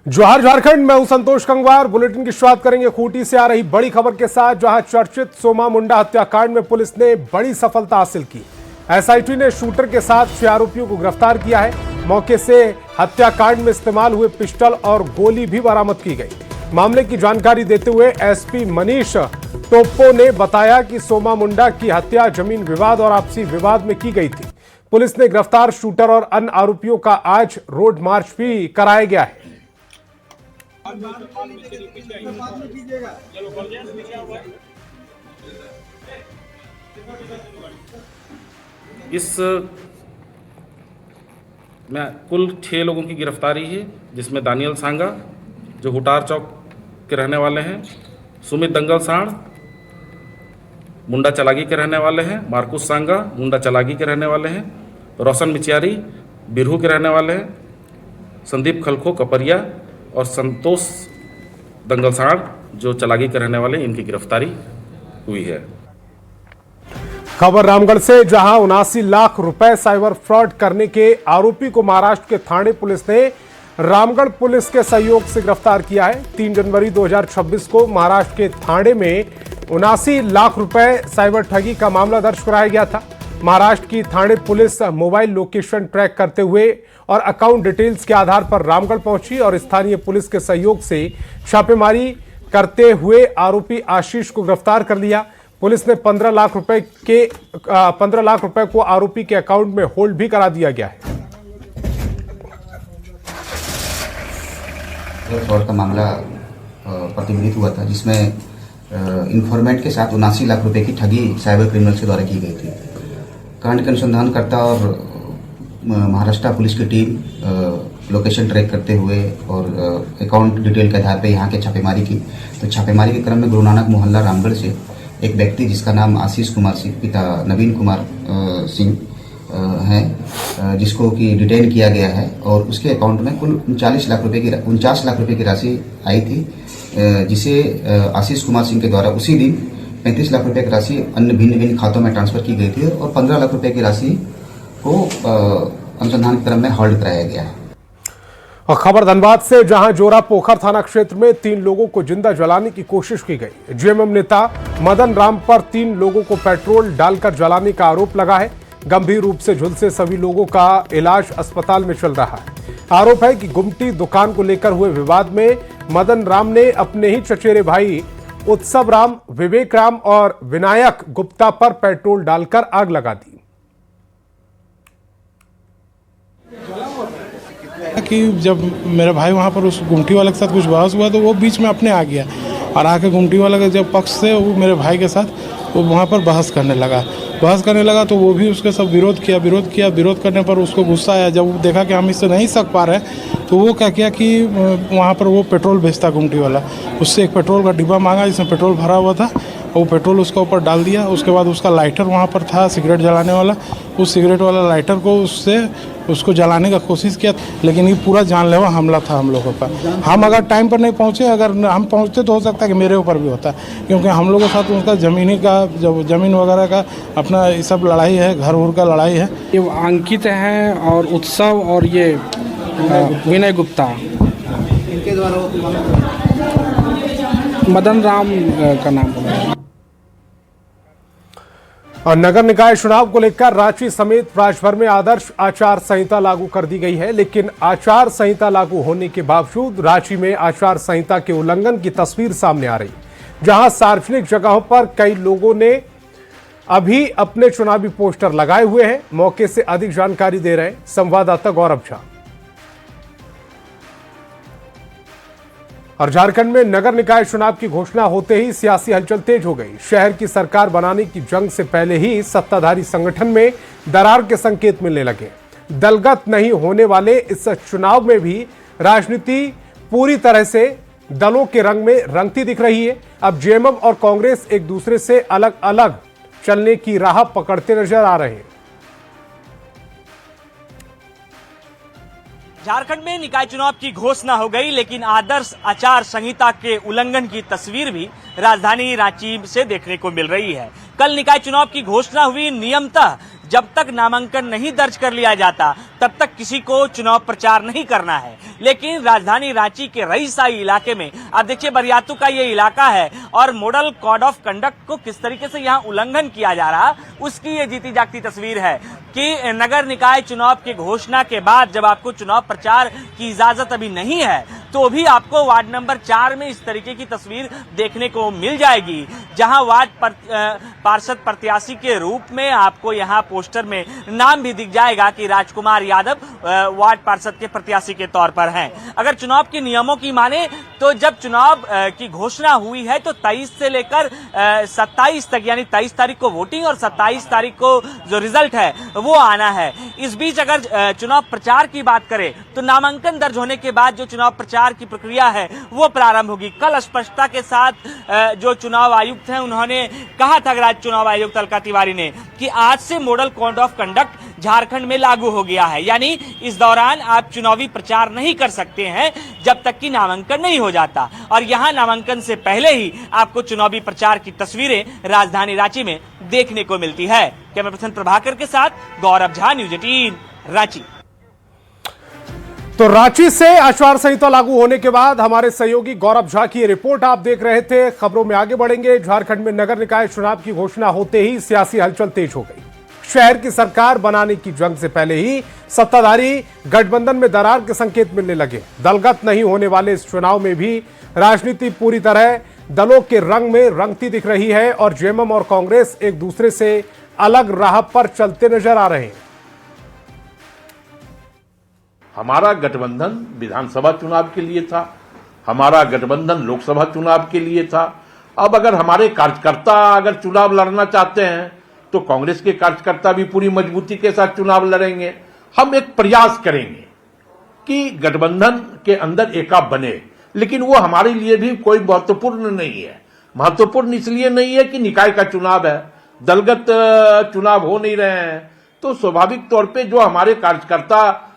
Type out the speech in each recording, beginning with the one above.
जोहार झारखंड, मैं हूं संतोष गंगवार। बुलेटिन की शुरुआत करेंगे खूंटी से आ रही बड़ी खबर के साथ, जहां चर्चित सोमा मुंडा हत्याकांड में पुलिस ने बड़ी सफलता हासिल की। एसआईटी ने शूटर के साथ 6 आरोपियों को गिरफ्तार किया है। मौके से हत्याकांड में इस्तेमाल हुए पिस्टल और गोली भी बरामद की गई। मामले की जानकारी देते हुए एसपी मनीष टोप्पो ने बताया कि सोमा मुंडा की हत्या जमीन विवाद और आपसी विवाद में की गई थी। पुलिस ने गिरफ्तार शूटर और अन्य आरोपियों का आज रोड मार्च भी कराया गया है। इस में कुल 6 लोगों की गिरफ्तारी है, जिसमें दानियल सांगा जो हुटार चौक के रहने वाले हैं, सुमित दंगल साण मुंडा चलागी के रहने वाले हैं, मार्कुस सांगा मुंडा चलागी के रहने वाले हैं, रोशन मिचियारी बिरहू के रहने वाले हैं, संदीप खलखो कपरिया और संतोष दंगल साण जो चलागी के रहने वाले, इनकी गिरफ्तारी हुई है। खबर रामगढ़ से, जहां 79 लाख रुपए साइबर फ्रॉड करने के आरोपी को महाराष्ट्र के थाने पुलिस ने रामगढ़ पुलिस के सहयोग से गिरफ्तार किया है। 3 जनवरी 2026 को महाराष्ट्र के थाने में 79 लाख रुपए साइबर ठगी का मामला दर्ज कराया गया था। महाराष्ट्र की थाने पुलिस मोबाइल लोकेशन ट्रैक करते हुए और अकाउंट डिटेल्स के आधार पर रामगढ़ पहुंची और स्थानीय पुलिस के सहयोग से छापेमारी करते हुए आरोपी आशीष को गिरफ्तार कर लिया। पुलिस ने 15 लाख रुपए को आरोपी के अकाउंट में होल्ड भी करा दिया गया है। फ्रॉड का मामला प्रतिबंधित हुआ था, जिसमें इन्फॉर्मेंट के साथ 79 लाख रुपए की ठगी साइबर क्रिमिनल्स के द्वारा की गई थी। कांड के अनुसंधानकर्ता और महाराष्ट्र पुलिस की टीम लोकेशन ट्रैक करते हुए और अकाउंट डिटेल के आधार पर यहाँ के छापेमारी की। तो छापेमारी के क्रम में गुरु नानक मोहल्ला रामगढ़ से एक व्यक्ति जिसका नाम आशीष कुमार सिंह पिता नवीन कुमार सिंह है, जिसको कि डिटेन किया गया है और उसके अकाउंट में कुल 49 लाख रुपए की राशि आई थी, जिसे आशीष कुमार सिंह के द्वारा उसी दिन 35 लाख रुपए की राशि अन्य भिन्न खातों में ट्रांसफर की गई थी और 15 लाख रुपए की राशि को अनुसंधान के क्रम में होल्ड कराया गया है। और खबर धनबाद से, जहां जोरा पोखर थाना क्षेत्र में 3 लोगों को जिंदा जलाने की कोशिश की गई। जेएमएम नेता मदन राम पर 3 लोगों को पेट्रोल डालकर जलाने का आरोप लगा है। गंभीर रूप से झुलसे सभी लोगों का इलाज अस्पताल में चल रहा है। आरोप है कि गुमटी दुकान को लेकर हुए विवाद में मदन राम ने अपने ही चचेरे भाई उत्सव राम, विवेक राम और विनायक गुप्ता पर पेट्रोल डालकर आग लगा दी। कि जब मेरे भाई वहाँ पर उस गुमटी वाले के साथ कुछ बहस हुआ तो वो बीच में अपने आ गया और आके गुमटी वाले के जब पक्ष से वो मेरे भाई के साथ वो वहाँ पर बहस करने लगा तो वो भी उसके सब विरोध करने पर उसको गुस्सा आया। जब वो देखा कि हम इससे नहीं सक पा रहे तो वो क्या किया कि वहाँ पर वो पेट्रोल बेचता गुमटी वाला, उससे एक पेट्रोल का डिब्बा मांगा जिसमें पेट्रोल भरा हुआ था, वो पेट्रोल उसके ऊपर डाल दिया। उसके बाद उसका लाइटर वहाँ पर था सिगरेट जलाने वाला, उस सिगरेट वाला लाइटर को उसको जलाने का कोशिश किया, लेकिन ये पूरा जानलेवा हमला था हम लोगों का। हम अगर टाइम पर नहीं पहुँचे, अगर हम पहुँचते तो हो सकता है कि मेरे ऊपर भी होता, क्योंकि हम लोगों के साथ उनका ज़मीन वगैरह का अपना ये सब लड़ाई है, घर उर का लड़ाई है। ये अंकित हैं और उत्सव और ये विनय गुप्ता, इनके द्वारा मदन राम का नाम। और नगर निकाय चुनाव को लेकर रांची समेत राज्यभर में आदर्श आचार संहिता लागू कर दी गई है, लेकिन आचार संहिता लागू होने के बावजूद रांची में आचार संहिता के उल्लंघन की तस्वीर सामने आ रही, जहां सार्वजनिक जगहों पर कई लोगों ने अभी अपने चुनावी पोस्टर लगाए हुए हैं। मौके से अधिक जानकारी दे रहे हैं संवाददाता गौरव झा। और झारखंड में नगर निकाय चुनाव की घोषणा होते ही सियासी हलचल तेज हो गई। शहर की सरकार बनाने की जंग से पहले ही सत्ताधारी संगठन में दरार के संकेत मिलने लगे। दलगत नहीं होने वाले इस चुनाव में भी राजनीति पूरी तरह से दलों के रंग में रंगती दिख रही है। अब जेएमएम और कांग्रेस एक दूसरे से अलग अलग चलने की राह पकड़ते नजर आ रहे हैं। झारखंड में निकाय चुनाव की घोषणा हो गई, लेकिन आदर्श आचार संहिता के उल्लंघन की तस्वीर भी राजधानी रांची से देखने को मिल रही है। कल निकाय चुनाव की घोषणा हुई, नियमतः जब तक नामांकन नहीं दर्ज कर लिया जाता तब तक किसी को चुनाव प्रचार नहीं करना है। लेकिन राजधानी रांची के रईसाई इलाके में अब देखिए बरियातू का ये इलाका है और मॉडल कोड ऑफ कंडक्ट को किस तरीके से यहाँ उल्लंघन किया जा रहा उसकी ये जीती जागती तस्वीर है कि नगर निकाय चुनाव की घोषणा के बाद जब आपको चुनाव प्रचार की इजाजत अभी नहीं है तो भी आपको वार्ड नंबर 4 में इस तरीके की तस्वीर देखने को मिल जाएगी, जहां वार्ड पार्षद प्रत्याशी के रूप में आपको यहां पोस्टर में नाम भी दिख जाएगा कि राजकुमार यादव वार्ड पार्षद के प्रत्याशी के तौर पर हैं। अगर चुनाव के नियमों की माने तो जब चुनाव की घोषणा हुई है तो 23 से लेकर 27 तक यानी 23 तारीख को वोटिंग और 27 तारीख को जो रिजल्ट है वो आना है। इस बीच अगर चुनाव प्रचार की बात करें तो नामांकन दर्ज होने के बाद जो चुनाव प्रचार की प्रक्रिया है वो प्रारंभ होगी। कल स्पष्टता के साथ जो चुनाव आयुक्त हैं उन्होंने कहा था राज्य चुनाव आयुक्त अलका तिवारी ने कि आज से model code of conduct Jharkhand में लागू हो गया है, यानी इस दौरान आप चुनावी प्रचार नहीं कर सकते हैं जब तक कि नामांकन नहीं हो जाता। और यहां नामांकन से पहले ही आपको चुनावी प्रचार की तस्वीरें राजधानी रांची में देखने को मिलती है। कैमरा पर्सन प्रभाकर के साथ गौरव झा, न्यूज 18 रांची। तो रांची से आचार संहिता लागू होने के बाद हमारे सहयोगी गौरव झा की रिपोर्ट आप देख रहे थे। खबरों में आगे बढ़ेंगे। झारखंड में नगर निकाय चुनाव की घोषणा होते ही सियासी हलचल तेज हो गई। शहर की सरकार बनाने की जंग से पहले ही सत्ताधारी गठबंधन में दरार के संकेत मिलने लगे। दलगत नहीं होने वाले इस चुनाव में भी राजनीति पूरी तरह दलों के रंग में रंगती दिख रही है और जेएमएम और कांग्रेस एक दूसरे से अलग राह पर चलते नजर आ रहे हैं। हमारा गठबंधन विधानसभा चुनाव के लिए था, हमारा गठबंधन लोकसभा चुनाव के लिए था। अब अगर हमारे कार्यकर्ता अगर चुनाव लड़ना चाहते हैं तो कांग्रेस के कार्यकर्ता भी पूरी मजबूती के साथ चुनाव लड़ेंगे। हम एक प्रयास करेंगे कि गठबंधन के अंदर एका बने, लेकिन वो हमारे लिए भी कोई महत्वपूर्ण नहीं है। महत्वपूर्ण इसलिए नहीं है कि निकाय का चुनाव है, दलगत चुनाव हो नहीं रहे हैं, तो स्वाभाविक तौर पे जो हमारे कार्यकर्ता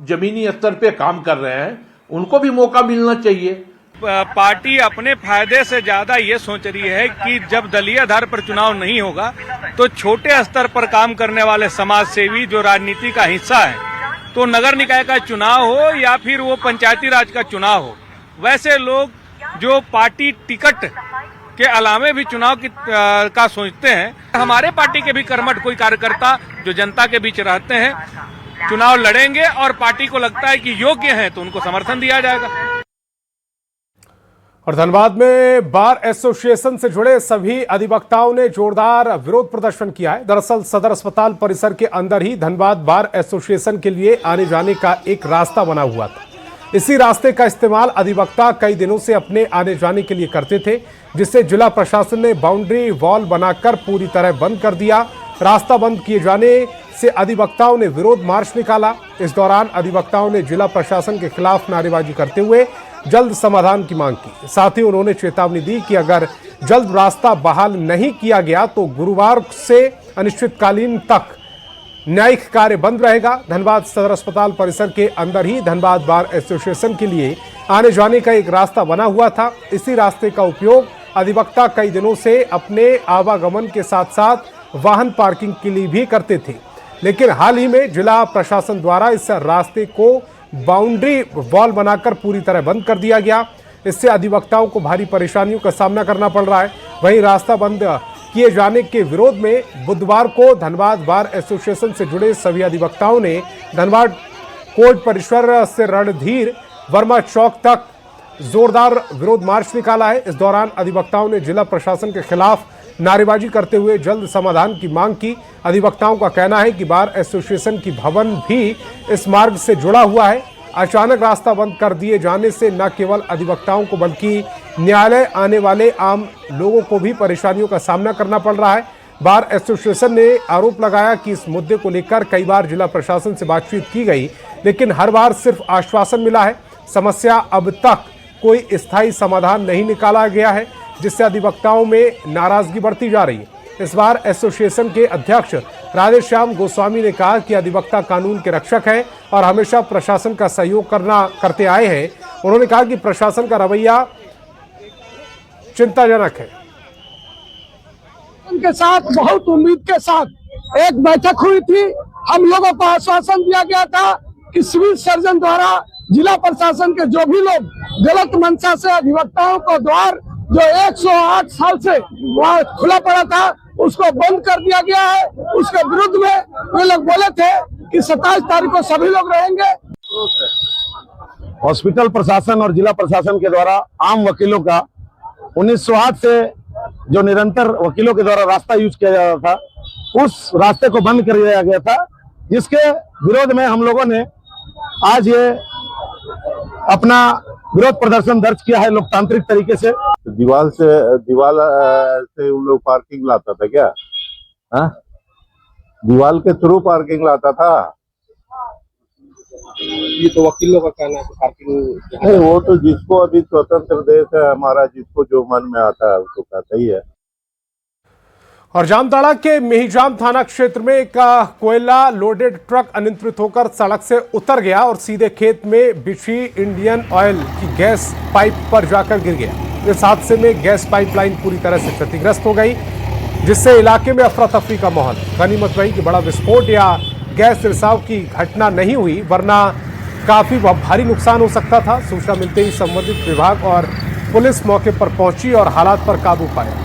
जमीनी स्तर पे काम कर रहे हैं उनको भी मौका मिलना चाहिए। पार्टी अपने फायदे से ज्यादा ये सोच रही है कि जब दलीय आधार पर चुनाव नहीं होगा तो छोटे स्तर पर काम करने वाले समाज सेवी जो राजनीति का हिस्सा है, तो नगर निकाय का चुनाव हो या फिर वो पंचायती राज का चुनाव हो, वैसे लोग जो पार्टी टिकट के अलावे भी चुनाव का सोचते हैं। हमारे पार्टी के भी कर्मठ कोई कार्यकर्ता जो जनता के बीच रहते हैं चुनाव लड़ेंगे और पार्टी को लगता है कि योग्य है तो उनको समर्थन दिया जाएगा। और धनबाद में बार एसोसिएशन से जुड़े सभी अधिवक्ताओं ने जोरदार विरोध प्रदर्शन किया है। दरअसल सदर अस्पताल परिसर के अंदर ही धनबाद बार एसोसिएशन के लिए आने जाने का एक रास्ता बना हुआ था। इसी रास्ते का इस्तेमाल अधिवक्ता कई दिनों से अपने आने जाने के लिए करते थे, जिसे जिला प्रशासन ने बाउंड्री वॉल बनाकर पूरी तरह बंद कर दिया। रास्ता बंद किए जाने से अधिवक्ताओं ने विरोध मार्च निकाला। इस दौरान अधिवक्ताओं ने जिला प्रशासन के खिलाफ नारेबाजी करते हुए जल्द समाधान की मांग की। साथ ही उन्होंने चेतावनी दी कि अगर जल्द रास्ता बहाल नहीं किया गया तो गुरुवार से अनिश्चितकालीन तक न्यायिक कार्य बंद रहेगा। धनबाद सदर अस्पताल परिसर के अंदर ही धनबाद बार एसोसिएशन के लिए आने जाने का एक रास्ता बना हुआ था। इसी रास्ते का उपयोग अधिवक्ता कई दिनों से अपने आवागमन के साथ साथ वाहन पार्किंग के लिए भी करते थे, लेकिन हाल ही में जिला प्रशासन द्वारा इस रास्ते को बाउंड्री वॉल बनाकर पूरी तरह बंद कर दिया गया। इससे अधिवक्ताओं को भारी परेशानियों का सामना करना पड़ रहा है। वहीं रास्ता बंद किए जाने के विरोध में बुधवार को धनबाद बार एसोसिएशन से जुड़े सभी अधिवक्ताओं ने धनबाद कोर्ट परिसर से रणधीर वर्मा चौक तक जोरदार विरोध मार्च निकाला है। इस दौरान अधिवक्ताओं ने जिला प्रशासन के खिलाफ नारेबाजी करते हुए जल्द समाधान की मांग की। अधिवक्ताओं का कहना है कि बार एसोसिएशन की भवन भी इस मार्ग से जुड़ा हुआ है। अचानक रास्ता बंद कर दिए जाने से न केवल अधिवक्ताओं को बल्कि न्यायालय आने वाले आम लोगों को भी परेशानियों का सामना करना पड़ रहा है। बार एसोसिएशन ने आरोप लगाया कि इस मुद्दे को लेकर कई बार जिला प्रशासन से बातचीत की गई, लेकिन हर बार सिर्फ आश्वासन मिला है। समस्या अब तक कोई स्थायी समाधान नहीं निकाला गया है, जिससे अधिवक्ताओं में नाराजगी बढ़ती जा रही है। इस बार एसोसिएशन के अध्यक्ष राधेश्याम गोस्वामी ने कहा कि अधिवक्ता कानून के रक्षक हैं और हमेशा प्रशासन का सहयोग करते आए हैं। उन्होंने कहा कि प्रशासन का रवैया चिंताजनक है। उनके साथ बहुत उम्मीद के साथ एक बैठक हुई थी। हम लोगों को आश्वासन दिया गया था कि सिविल सर्जन द्वारा जिला प्रशासन के जो भी लोग गलत मंशा से अधिवक्ताओं को द्वार जो 108 साल से वहाँ खुला पड़ा था उसको बंद कर दिया गया है। उसके विरुद्ध में वे लोग बोले थे कि 27 तारीख को सभी लोग रहेंगे। हॉस्पिटल प्रशासन और जिला प्रशासन के द्वारा आम वकीलों का 1908 से जो निरंतर वकीलों के द्वारा रास्ता यूज किया जा रहा था उस रास्ते को बंद कर दिया गया था, जिसके विरोध में हम लोगों ने आज ये अपना विरोध प्रदर्शन दर्ज किया है लोकतांत्रिक तरीके से। दीवार से उन लोग पार्किंग लाता था क्या? हाँ, दीवार के थ्रू पार्किंग लाता था। ये तो वकीलों का कहना है कि पार्किंग नहीं, वो तो जिसको अभी स्वतंत्र देश है हमारा, जिसको जो मन में आता है उसको कहता ही है। और जामताड़ा के मेहिजाम थाना क्षेत्र में एक कोयला लोडेड ट्रक अनियंत्रित होकर सड़क से उतर गया और सीधे खेत में बिछी इंडियन ऑयल की गैस पाइप पर जाकर गिर गया। इस हादसे में गैस पाइपलाइन पूरी तरह से क्षतिग्रस्त हो गई, जिससे इलाके में अफरा तफरी का माहौल। गनीमत रही कि बड़ा विस्फोट या गैस रिसाव की घटना नहीं हुई, वरना काफी भारी नुकसान हो सकता था। सूचना मिलते ही संबंधित विभाग और पुलिस मौके पर पहुंची और हालात पर काबू पाया।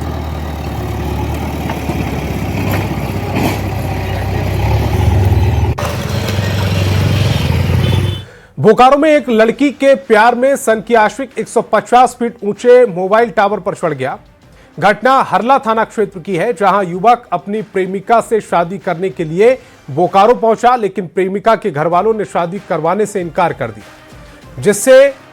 बोकारो में एक लड़की के प्यार में सन की आशिक 150 फीट ऊंचे मोबाइल टावर पर चढ़ गया। घटना हरला थाना क्षेत्र की है, जहां युवक अपनी प्रेमिका से शादी करने के लिए बोकारो पहुंचा, लेकिन प्रेमिका के घर वालों ने शादी करवाने से इनकार कर दिया,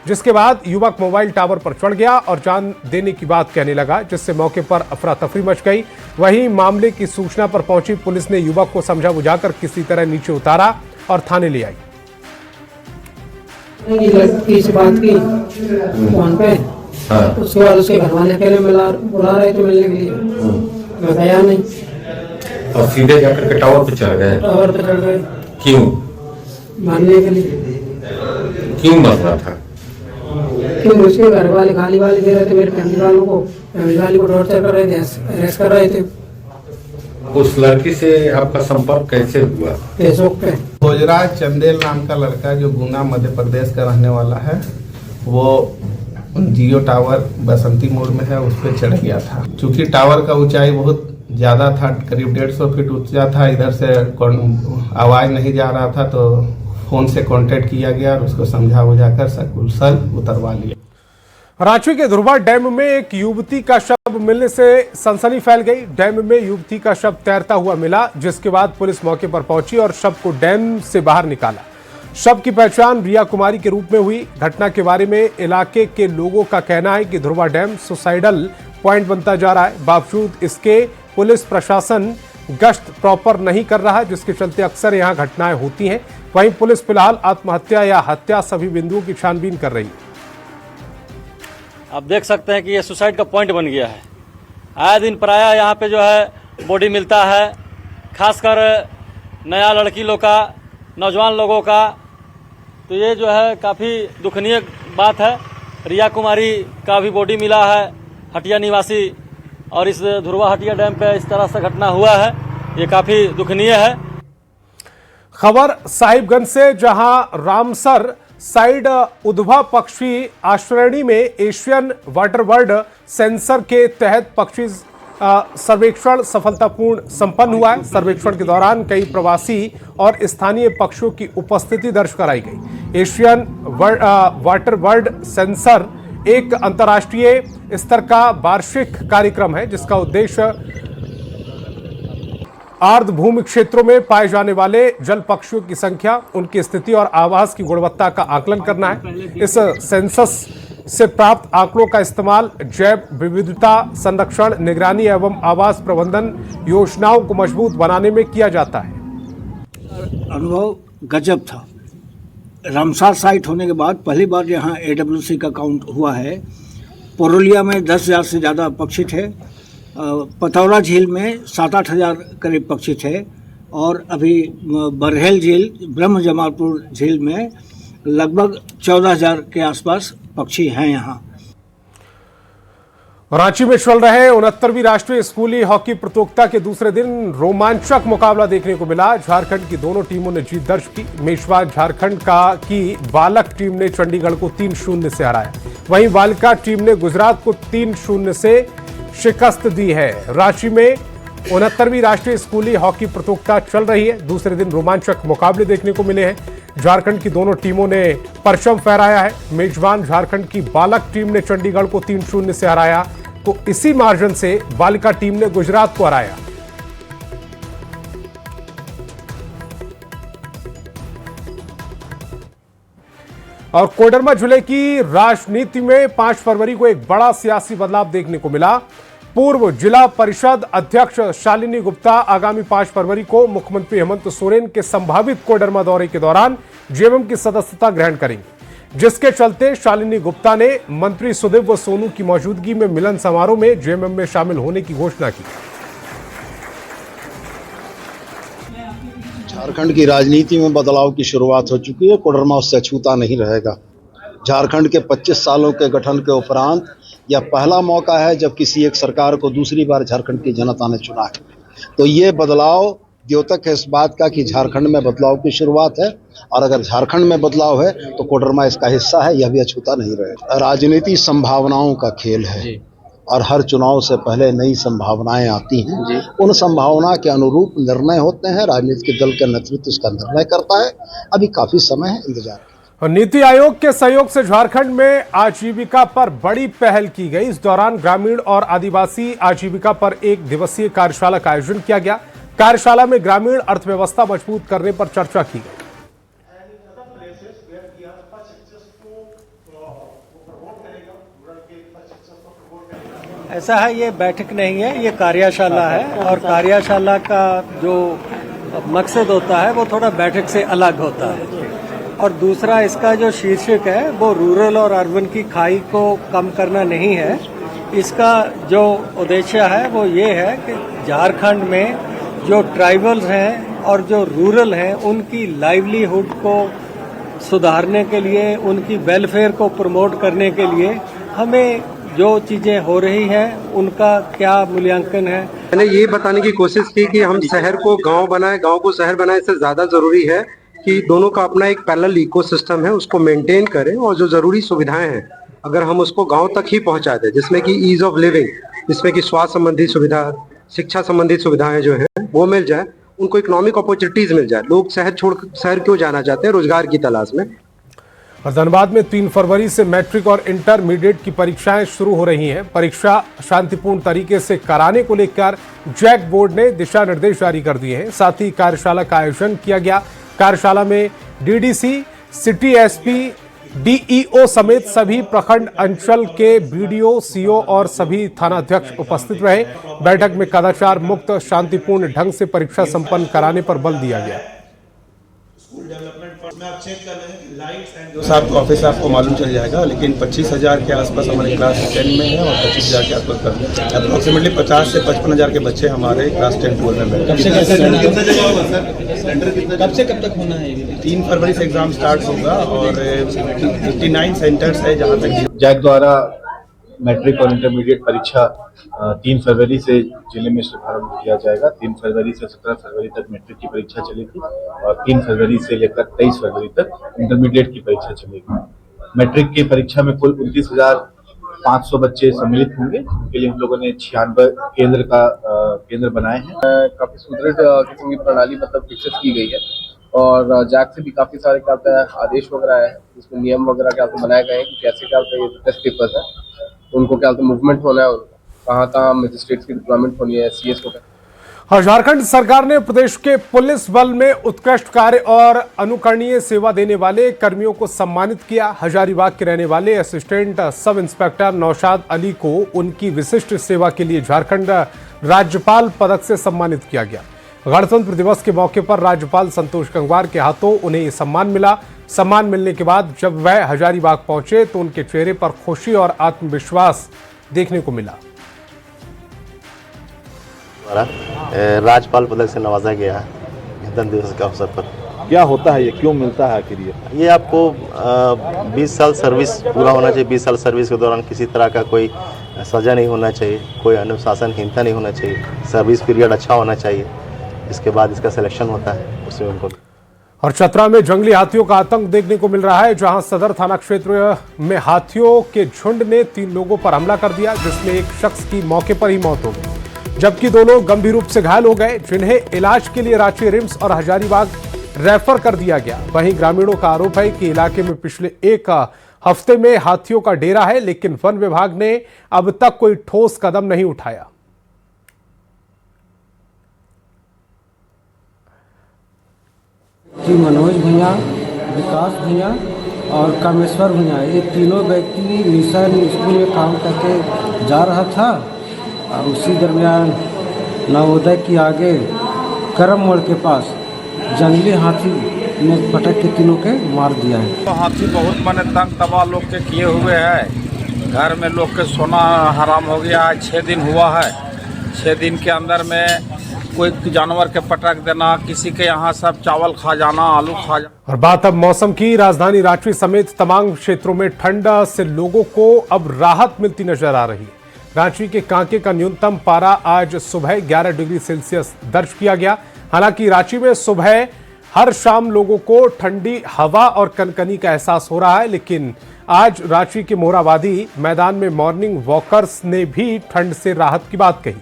जिसके बाद युवक मोबाइल टावर पर चढ़ गया और जान देने की बात कहने लगा, जिससे मौके पर अफरा तफरी मच गई। वहीं मामले की सूचना पर पहुंची पुलिस ने युवक को समझा बुझाकर किसी तरह नीचे उतारा और थाने ले आई। लड़की से बात की फोन पे, उसके बाद उसके घर वाले पहले बुला रहे थे मिलने के लिए, मैं गया नहीं और सीधे जाकर के टावर पे चढ़ गए। टावर पे चढ़ गए। क्यों? मारने के लिए। क्यों मरना था? क्यों? उसके घर वाले गाली वाली दे रहे थे मेरे फैमिली वालों को, फैमिली वाले को टॉर्चर कर रहे थे, अरेस्ट कर रहे थे। उस लड़की से आपका संपर्क कैसे हुआ? फेसबुक पे। भोजराज चंदेल नाम का लड़का जो गुना मध्य प्रदेश का रहने वाला है, वो जियो टावर बसंती मोड़ में है, उस पर चढ़ गया था। चूंकि टावर का ऊंचाई बहुत ज़्यादा था, करीब 150 फीट ऊंचा था, इधर से आवाज़ नहीं जा रहा था, तो फोन से कांटेक्ट किया गया और उसको समझा बुझाकर सकुशल उतरवा लिया। रांची के धुरवा डैम में एक युवती का शव मिलने से सनसनी फैल गई। डैम में युवती का शव तैरता हुआ मिला, जिसके बाद पुलिस मौके पर पहुंची और शव को डैम से बाहर निकाला। शव की पहचान रिया कुमारी के रूप में हुई। घटना के बारे में इलाके के लोगों का कहना है कि धुरवा डैम सुसाइडल पॉइंट बनता जा रहा है। बावजूद इसके पुलिस प्रशासन गश्त प्रॉपर नहीं कर रहा, जिसके चलते अक्सर यहां घटनाएं होती हैं। वहीं पुलिस फिलहाल आत्महत्या या हत्या सभी बिंदुओं की छानबीन कर रही है। आप देख सकते हैं कि ये सुसाइड का पॉइंट बन गया है। आए दिन प्रायः यहाँ पे जो है बॉडी मिलता है, खासकर नया लड़की लोग का, नौजवान लोगों का। तो ये जो है काफ़ी दुखनीय बात है। रिया कुमारी का भी बॉडी मिला है, हटिया निवासी, और इस धुरवा हटिया डैम पे इस तरह से घटना हुआ है, ये काफ़ी दुखनीय है। खबर साहिबगंज से, जहां रामसर साइड उधवा पक्षी आश्रयणी में एशियन वाटर वर्ल्ड सेंसर के तहत पक्षी सर्वेक्षण सफलतापूर्ण संपन्न हुआ है। सर्वेक्षण के दौरान कई प्रवासी और स्थानीय पक्षियों की उपस्थिति दर्ज कराई गई। एशियन वाटर वर्ल्ड सेंसर एक अंतर्राष्ट्रीय स्तर का वार्षिक कार्यक्रम है, जिसका उद्देश्य आर्द्रभूमि क्षेत्रों में पाए जाने वाले जल पक्षियों की संख्या, उनकी स्थिति और आवास की गुणवत्ता का आकलन करना है। इस सेंसस से प्राप्त आंकड़ों का इस्तेमाल जैव विविधता संरक्षण, निगरानी एवं आवास प्रबंधन योजनाओं को मजबूत बनाने में किया जाता है। अनुभव गजब था। रामसार साइट होने के बाद पहली बार यहाँ AWC का काउंट हुआ है। पुरुलिया में 10,000 से ज़्यादा पक्षी थे, पतौरा झील में 7-8 हज़ार करीब पक्षी थे, और अभी बरहेल झील, ब्रह्म जमालपुर झील में लगभग 14,000 के आसपास पक्षी हैं यहाँ। रांची में चल रहे 69वीं राष्ट्रीय स्कूली हॉकी प्रतियोगिता के दूसरे दिन रोमांचक मुकाबला देखने को मिला। झारखंड की दोनों टीमों ने जीत दर्ज की। मेजबान झारखंड की बालक टीम ने चंडीगढ़ को 3-0 से हराया, वहीं बालिका टीम ने गुजरात को 3-0 से शिकस्त दी है। रांची में 69वीं राष्ट्रीय स्कूली हॉकी प्रतियोगिता चल रही है। दूसरे दिन रोमांचक मुकाबले देखने को मिले हैं। झारखंड की दोनों टीमों ने परचम फहराया है। मेजबान झारखंड की बालक टीम ने चंडीगढ़ को 3-0 से हराया, तो इसी मार्जिन से बालिका टीम ने गुजरात को हराया। और कोडरमा जिले की राजनीति में 5 फरवरी को एक बड़ा सियासी बदलाव देखने को मिला। पूर्व जिला परिषद अध्यक्ष शालिनी गुप्ता आगामी 5 फरवरी को मुख्यमंत्री हेमंत सोरेन के संभावित कोडरमा दौरे के दौरान जेएमएम की सदस्यता ग्रहण करेंगे, जिसके चलते शालिनी गुप्ता ने मंत्री सुदेव व सोनू की मौजूदगी में मिलन समारोह में जेएमएम में शामिल होने की घोषणा की। झारखंड की राजनीति में बदलाव की शुरुआत हो चुकी है। कोडरमा उससे अछूता नहीं रहेगा। झारखंड के 25 सालों के गठन के उपरांत यह पहला मौका है जब किसी एक सरकार को दूसरी बार झारखंड की जनता ने चुना है। तो ये बदलाव द्योतक है इस बात का कि झारखंड में बदलाव की शुरुआत है, और अगर झारखंड में बदलाव है तो कोडरमा इसका हिस्सा है, यह भी अछूता नहीं रहेगा। राजनीति संभावनाओं का खेल है और हर चुनाव से पहले नई संभावनाएं आती हैं। उन संभावना के अनुरूप निर्णय होते हैं। राजनीतिक दल का नेतृत्व इसका निर्णय करता है। अभी काफी समय है, इंतजार। नीति आयोग के सहयोग से झारखंड में आजीविका पर बड़ी पहल की गई। इस दौरान ग्रामीण और आदिवासी आजीविका पर 1 दिवसीय कार्यशाला का आयोजन किया गया। कार्यशाला में ग्रामीण अर्थव्यवस्था मजबूत करने पर चर्चा की गई। ऐसा है, ये बैठक नहीं है, ये कार्यशाला है। और कार्यशाला का जो मकसद होता है वो थोड़ा बैठक से अलग होता है। और दूसरा, इसका जो शीर्षक है वो रूरल और अर्बन की खाई को कम करना नहीं है। इसका जो उद्देश्य है वो ये है कि झारखंड में जो ट्राइबल्स हैं और जो रूरल हैं उनकी लाइवलीहुड को सुधारने के लिए, उनकी वेलफेयर को प्रमोट करने के लिए हमें जो चीजें हो रही हैं उनका क्या मूल्यांकन है। मैंने ये बताने की कोशिश की कि हम शहर को गांव बनाएं, गांव को शहर बनाएं। इससे ज्यादा जरूरी है कि दोनों का अपना एक पैरेलल इकोसिस्टम है, उसको मेंटेन करें, और जो जरूरी सुविधाएं हैं अगर हम उसको गांव तक ही पहुंचा दें, जिसमें कि ईज ऑफ लिविंग, जिसमें कि स्वास्थ्य संबंधी सुविधा, शिक्षा संबंधित सुविधाएं जो हैं वो मिल जाए, उनको इकोनॉमिक अपॉर्चुनिटीज मिल जाए। लोग शहर क्यों जाना चाहते हैं? रोजगार की तलाश में। और धनबाद में 3 फरवरी से मैट्रिक और इंटरमीडिएट की परीक्षाएं शुरू हो रही हैं। परीक्षा शांतिपूर्ण तरीके से कराने को लेकर जैक बोर्ड ने दिशा निर्देश जारी कर दिए हैं। साथ ही कार्यशाला का आयोजन किया गया। कार्यशाला में डीडीसी, सिटी एसपी, डीईओ समेत सभी प्रखंड अंचल के बीडीओ, सीओ और सभी थानाध्यक्ष उपस्थित रहे। बैठक में कदाचार मुक्त शांतिपूर्ण ढंग से परीक्षा संपन्न कराने पर बल दिया गया। आप चेक कर रहे हैं लाइट्स एंड जो साहब का ऑफिस आपको मालूम चल जाएगा, लेकिन 25,000 के आसपास हमारे क्लास 10 में है और 25,000 के आसपास अप्रोक्सीमेटली 50 से 55,000 के बच्चे हमारे क्लास 10-12 में बैठे। कब से कब तक होना है? 3 फरवरी से एग्जाम स्टार्ट होगा और 59 सेंटर्स है जहाँ तक जैक द्वारा मैट्रिक और इंटरमीडिएट परीक्षा 3 फरवरी से जिले में शुभारंभ किया जाएगा। 3 फरवरी से 17 फरवरी तक मैट्रिक की परीक्षा चलेगी और 3 फरवरी से लेकर 23 फरवरी तक इंटरमीडिएट की परीक्षा चलेगी। मैट्रिक की परीक्षा में कुल 29,500 बच्चे सम्मिलित होंगे। इसके लिए हम लोगों ने 96 केंद्र बनाए हैं। काफी सुदृढ़ किस्म की प्रणाली मतलब विकसित की गई है और जैक से भी काफी सारे क्या होता है आदेश वगैरह है, जिसमें नियम वगैरह क्या बनाए गए हैं कि कैसे क्या होता है। ये टेस्ट पेपर्स है, उनको क्या होता है मूवमेंट होना है, कहाँ मजिस्ट्रेट्स की डिप्लॉयमेंट होनी है, सीएस को। और झारखंड सरकार ने प्रदेश के पुलिस बल में उत्कृष्ट कार्य और अनुकरणीय सेवा देने वाले कर्मियों को सम्मानित किया। हजारीबाग के रहने वाले assistant sub inspector Naushad Ali को उनकी विशिष्ट सेवा के लिए झारखंड राज्यपाल पदक से सम्मानित किया गया। गणतंत्र दिवस के मौके पर राज्यपाल संतोष गंगवार के हाथों उन्हें ये सम्मान मिला। सम्मान मिलने के बाद जब वह हजारीबाग पहुंचे तो उनके चेहरे पर खुशी और आत्मविश्वास देखने को मिला। राज्यपाल पदक से नवाजा गया है गणतंत्र दिवस के अवसर पर। क्या होता है ये, क्यों मिलता है आखिर ये आपको 20 साल सर्विस पूरा होना चाहिए। 20 साल सर्विस के दौरान किसी तरह का कोई सज़ा नहीं होना चाहिए, कोई अनुशासनहीनता नहीं होना चाहिए, सर्विस पीरियड अच्छा होना चाहिए, इसके बाद इसका सिलेक्शन होता है उसमें उनको। और चतरा में जंगली हाथियों का आतंक देखने को मिल रहा है, जहां सदर थाना क्षेत्र में हाथियों के झुंड ने 3 लोगों पर हमला कर दिया, जिसमें एक शख्स की मौके पर ही मौत हो गई, जबकि 2 लोग गंभीर रूप से घायल हो गए, जिन्हें इलाज के लिए रांची रिम्स और हजारीबाग रेफर कर दिया गया। वहीं ग्रामीणों का आरोप है कि इलाके में पिछले 1 हफ्ते में हाथियों का डेरा है, लेकिन वन विभाग ने अब तक कोई ठोस कदम नहीं उठाया। कि मनोज भैया, विकास भैया और कामेश्वर भैया, ये तीनों व्यक्ति मिशन स्कूल में काम करके जा रहा था और उसी दरमियान नवोदय की आगे करम मोड़ के पास जंगली हाथी ने पटक के तीनों के मार दिया है। तो हाथी बहुत मने तंग तबाह लोग के किए हुए हैं, घर में लोग के सोना हराम हो गया है। 6 दिन हुआ है, 6 दिन के अंदर में कोई जानवर के पटक देना, किसी के यहाँ सब चावल खा जाना, आलू खा जाना। और बात अब मौसम की। राजधानी रांची समेत तमाम क्षेत्रों में ठंड से लोगों को अब राहत मिलती नजर आ रही है। रांची के कांके का न्यूनतम पारा आज सुबह 11 डिग्री सेल्सियस दर्ज किया गया। हालांकि रांची में सुबह हर शाम लोगों को ठंडी हवा और कनकनी का एहसास हो रहा है, लेकिन आज रांची के मोराबादी मैदान में मॉर्निंग वॉकर्स ने भी ठंड से राहत की बात कही।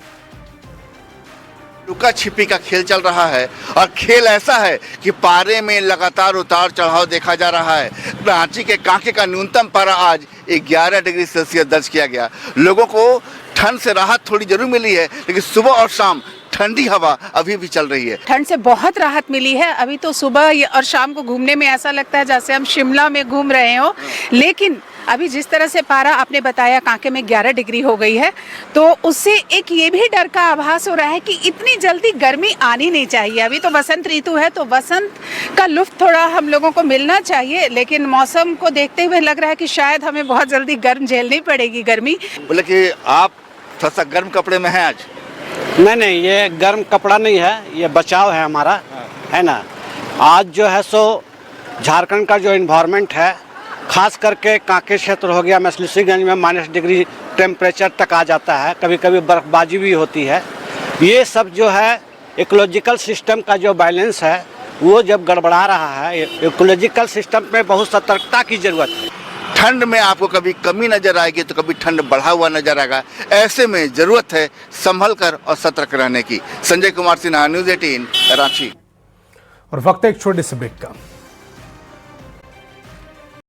लुका छिपी का खेल चल रहा है और खेल ऐसा है कि पारे में लगातार उतार चढ़ाव देखा जा रहा है। रांची के कांके का न्यूनतम पारा आज 11 डिग्री सेल्सियस दर्ज किया गया। लोगों को ठंड से राहत थोड़ी जरूर मिली है, लेकिन सुबह और शाम ठंडी हवा अभी भी चल रही है। ठंड से बहुत राहत मिली है। अभी तो सुबह और शाम को घूमने में ऐसा लगता है जैसे हम शिमला में घूम रहे हो, लेकिन अभी जिस तरह से पारा आपने बताया कांके में 11 डिग्री हो गई है, तो उससे एक ये भी डर का आभास हो रहा है कि इतनी जल्दी गर्मी आनी नहीं चाहिए। अभी तो वसंत ऋतु है, तो वसंत का लुत्फ थोड़ा हम लोगों को मिलना चाहिए, लेकिन मौसम को देखते हुए लग रहा है कि शायद हमें बहुत जल्दी गर्म झेलनी पड़ेगी गर्मी। बोले कि आप थोड़ा सा गर्म कपड़े में हैं आज? नहीं, ये गर्म कपड़ा नहीं है, ये बचाव है हमारा, है ना। आज जो है सो झारखंड का जो इन्वायरमेंट है, खास करके कांके क्षेत्र हो गया, मछलीगंज में -, डिग्री टेम्परेचर तक आ जाता है, कभी कभी बर्फबाजी भी होती है। ये सब जो है इकोलॉजिकल सिस्टम का जो बैलेंस है वो जब गड़बड़ा रहा है, इकोलॉजिकल सिस्टम में बहुत सतर्कता की जरूरत है। ठंड में आपको कभी कमी नजर आएगी तो कभी ठंड बढ़ा हुआ नजर आएगा। ऐसे में जरूरत है संभल कर और सतर्क रहने की। संजय कुमार सिन्हा, न्यूज़ 18 रांची। और वक्त एक छोटे से ब्रेक का।